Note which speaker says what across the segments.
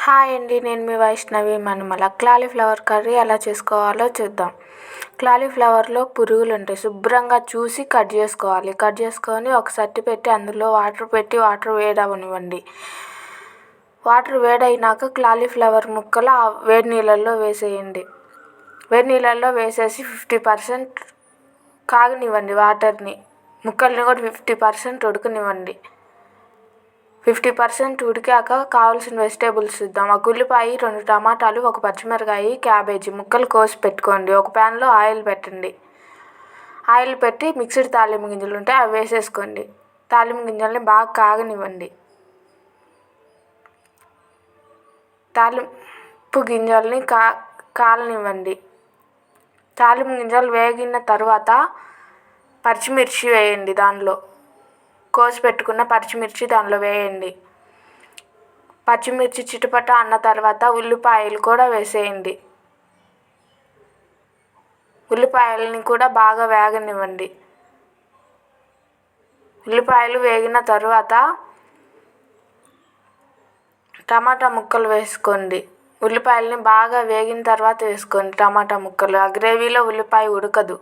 Speaker 1: Hi అండి, నేను మీ Vaishnavi మనుమల. క్లాలీఫ్లవర్ curry ఎలా చేసుకోవాలో చూద్దాం. క్లాలీఫ్లవర్లో పురుగులు ఉంటాయి, శుభ్రంగా చూసి కట్ చేసుకోవాలి. కట్ చేసుకొని ఒక సట్టి పెట్టి అందులో వాటర్ పెట్టి వాటర్ వేడవనివ్వండి. వాటర్ వేడైనాక క్లాలీఫ్లవర్ ముక్కలు ఆ వేడి నీళ్ళల్లో వేసేయండి. వేడి నీళ్ళల్లో వేసేసి 50% కాగనివ్వండి. వాటర్ని ముక్కల్ని కూడా 50% ఉడకనివ్వండి. 50% ఉడికాక కావాల్సిన వెజిటేబుల్స్ చూద్దాం. ఒక ఉల్లిపాయ, 2 టమాటాలు, ఒక పచ్చిమిరకాయ, క్యాబేజీ ముక్కలు కోసి పెట్టుకోండి. ఒక ప్యాన్లో ఆయిల్ పెట్టండి. ఆయిల్ పెట్టి మిక్స్డ్ తాలింపు గింజలు ఉంటే అవి వేసేసుకోండి. తాలింపు గింజల్ని బాగా కాగనివ్వండి. తాలింపు గింజల్ని కాలనివ్వండి. తాలింపు గింజలు వేగిన తర్వాత పచ్చిమిర్చి వేయండి. దానిలో కోసి పెట్టుకున్న పచ్చిమిర్చి దానిలో వేయండి. పచ్చిమిర్చి చిటపట అన్న తర్వాత ఉల్లిపాయలు కూడా వేసేయండి. ఉల్లిపాయలని కూడా బాగా వేగనివ్వండి. ఉల్లిపాయలు వేగిన తర్వాత టమాటా ముక్కలు వేసుకోండి. ఉల్లిపాయలని బాగా వేగిన తర్వాత వేసుకోండి టమాటా ముక్కలు. ఆ గ్రేవీలో ఉల్లిపాయ ఉడకదు,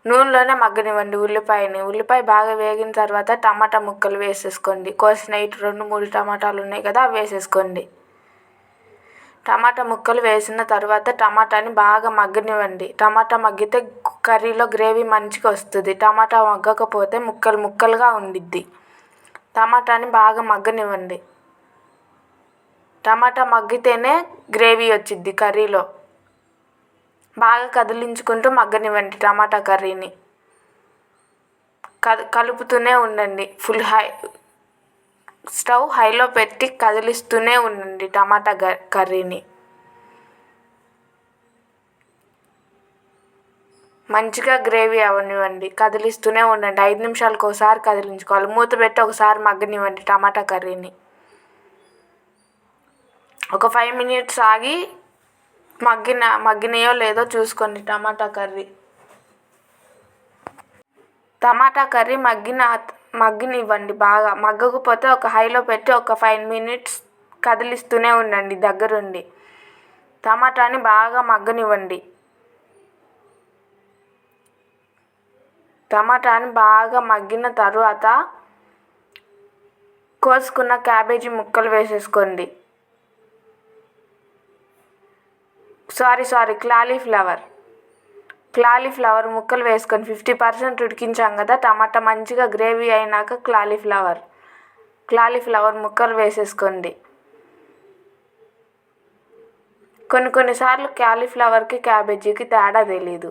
Speaker 1: నూనెలోనే మగ్గనివ్వండి ఉల్లిపాయని. ఉల్లిపాయ బాగా వేగిన తర్వాత టమాటా ముక్కలు వేసేసుకోండి. కోసిన 2-3 టమాటాలు ఉన్నాయి కదా, అవి వేసేసుకోండి. టమాటా ముక్కలు వేసిన తర్వాత టమాటాని బాగా మగ్గనివ్వండి. టమాటా మగ్గితే కర్రీలో గ్రేవీ మంచిగా వస్తుంది. టమాటా మగ్గకపోతే ముక్కలుగా ఉండిద్ది. టమాటాని బాగా మగ్గనివ్వండి. టమాటా మగ్గితేనే గ్రేవీ వచ్చిద్ది కర్రీలో. బాగా కదిలించుకుంటూ మగ్గనివ్వండి టమాటా కర్రీని. కలుపుతూనే ఉండండి. స్టవ్ హైలో పెట్టి కదిలిస్తూనే ఉండండి టమాటా కర్రీని. మంచిగా గ్రేవీ అవనివ్వండి. కదిలిస్తూనే ఉండండి. 5 నిమిషాలకు ఒకసారి కదిలించుకోవాలి. మూత పెట్టి ఒకసారి మగ్గనివ్వండి టమాటా కర్రీని. ఒక 5 minutes ఆగి మగ్గినాయో లేదో చూసుకోండి టమాటా కర్రీ. టమాటా కర్రీ మగ్గనివ్వండి బాగా. మగ్గకపోతే ఒక హైలో పెట్టి ఒక 5 minutes కదిలిస్తూనే ఉండండి దగ్గరుండి. టమాటాని బాగా మగ్గనివ్వండి. టమాటాని బాగా మగ్గిన తర్వాత కోసుకున్న క్యాబేజీ ముక్కలు వేసేసుకోండి. క్లాలీఫ్లవర్ ముక్కలు వేసుకొని 50% ఉడికించాం కదా టమాటా మంచిగా గ్రేవీ అయినాక క్లాలీఫ్లవర్ ముక్కలు వేసేసుకోండి. కొన్నిసార్లు క్యాలీఫ్లవర్కి క్యాబేజీకి తేడా తెలీదు.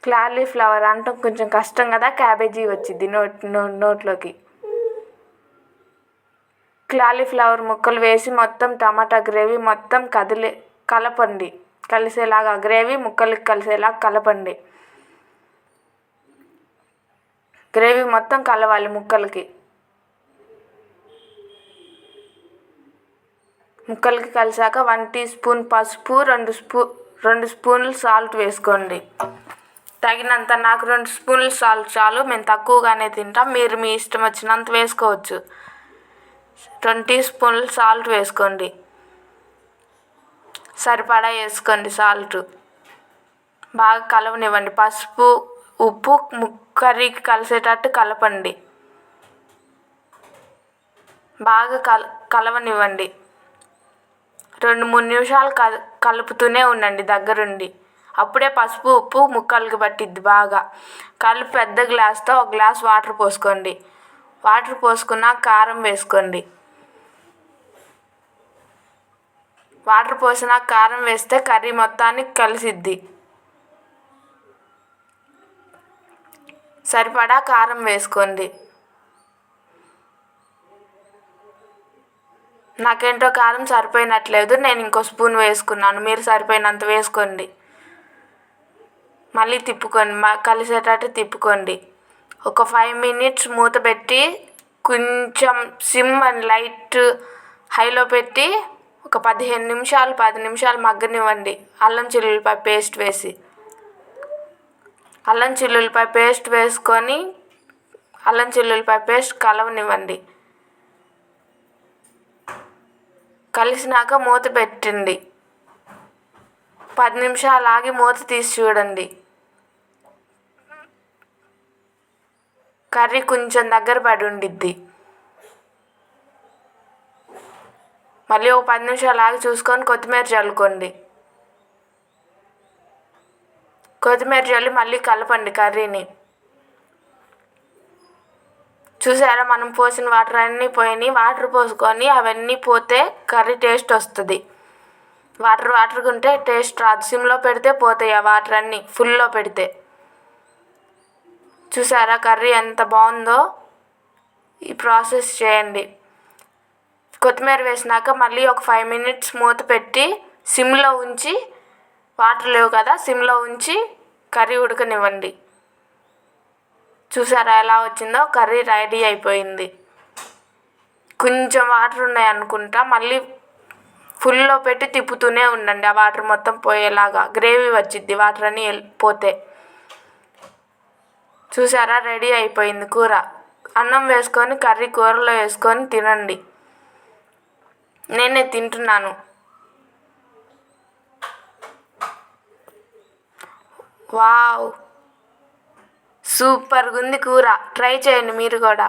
Speaker 1: క్లాలీఫ్లవర్ అంటాం కొంచెం కష్టం కదా, క్యాబేజీ వచ్చింది నోట్లోకి. క్లాలీఫ్లవర్ ముక్కలు వేసి మొత్తం టమాటా గ్రేవీ మొత్తం కలపండి. కలిసేలాగా గ్రేవీ ముక్కలకి కలిసేలాగా కలపండి. గ్రేవీ మొత్తం కలవాలి ముక్కలకి కలిసాక 1 teaspoon పసుపు, 2 స్పూన్లు సాల్ట్ వేసుకోండి. తగినంత. నాకు 2 స్పూన్లు సాల్ట్ చాలు, మేము తక్కువగానే తింటాం. మీరు మీ ఇష్టం వచ్చినంత వేసుకోవచ్చు. 2 teaspoonలు సాల్ట్ వేసుకోండి. సరిపడా వేసుకోండి సాల్ట్. బాగా కలవనివ్వండి. పసుపు, ఉప్పు కర్రీకి కలిసేటట్టు కలపండి. బాగా కలవనివ్వండి. 2-3 నిమిషాలు కలుపుతూనే ఉండండి దగ్గరుండి. అప్పుడే పసుపు, ఉప్పు ముక్కలకి పట్టిద్ది బాగా. కలిపి పెద్ద గ్లాస్తో 1 గ్లాస్ వాటర్ పోసుకోండి. వాటర్ పోసుకున్నాక కారం వేసుకోండి. వాటర్ పోసినాక కారం వేస్తే కర్రీ మొత్తానికి కలిసిద్ది. సరిపడా కారం వేసుకోండి. నాకేంటో కారం సరిపోయినట్లేదు, నేను ఇంకో స్పూన్ వేసుకున్నాను. మీరు సరిపోయినంత వేసుకోండి. మళ్ళీ కలిసేటట్టు తిప్పుకోండి. ఒక 5 minutes మూత పెట్టి కొంచెం సిమ్ అండ్ లైట్ హైలో పెట్టి ఒక 10 నిమిషాలు మగ్గనివ్వండి. అల్లం చిల్లుల్లిపాయ పేస్ట్ కలవనివ్వండి. కలిసినాక మూత పెట్టండి. 10 నిమిషాలు ఆగి మూత తీసి చూడండి. కర్రీ కొంచెం దగ్గర పడి ఉండిద్ది. మళ్ళీ ఒక 10 నిమిషాలు ఆగి చూసుకొని కొత్తిమీర చల్లుకోండి. కొత్తిమీర చల్లి మళ్ళీ కలపండి కర్రీని. చూసారా, మనం పోసిన వాటర్ అన్నీ పోయినాయి. వాటర్ పోసుకొని అవన్నీ పోతే కర్రీ టేస్ట్ వస్తుంది. వాటర్గా ఉంటే టేస్ట్ రాదు. సిమ్లో పెడితే పోతాయి ఆ వాటర్ అన్నీ, ఫుల్లో పెడితే. చూసారా కర్రీ ఎంత బాగుందో. ఈ ప్రాసెస్ చేయండి. కొత్తిమీర వేసినాక మళ్ళీ ఒక 5 minutes మూత పెట్టి సిమ్లో ఉంచి, వాటర్ లేవు కదా, సిమ్లో ఉంచి కర్రీ ఉడకనివ్వండి. చూసారా ఎలా వచ్చిందో. కర్రీ రెడీ అయిపోయింది. కొంచెం వాటర్ ఉన్నాయి అనుకుంటా, మళ్ళీ ఫుల్లో పెట్టి తిప్పుతూనే ఉండండి. ఆ వాటర్ మొత్తం పోయేలాగా గ్రేవీ వచ్చిద్ది వాటర్ అన్నీ పోతే. చూసారా రెడీ అయిపోయింది కూర. అన్నం వేసుకొని కర్రీ కూరలో వేసుకొని తినండి. నేనే తింటున్నాను. వావ్, సూపర్గా ఉంది కూర. ట్రై చేయండి మీరు కూడా.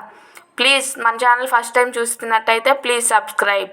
Speaker 1: ప్లీజ్ మన ఛానల్ ఫస్ట్ టైం చూస్తున్నట్టయితే ప్లీజ్ సబ్స్క్రైబ్.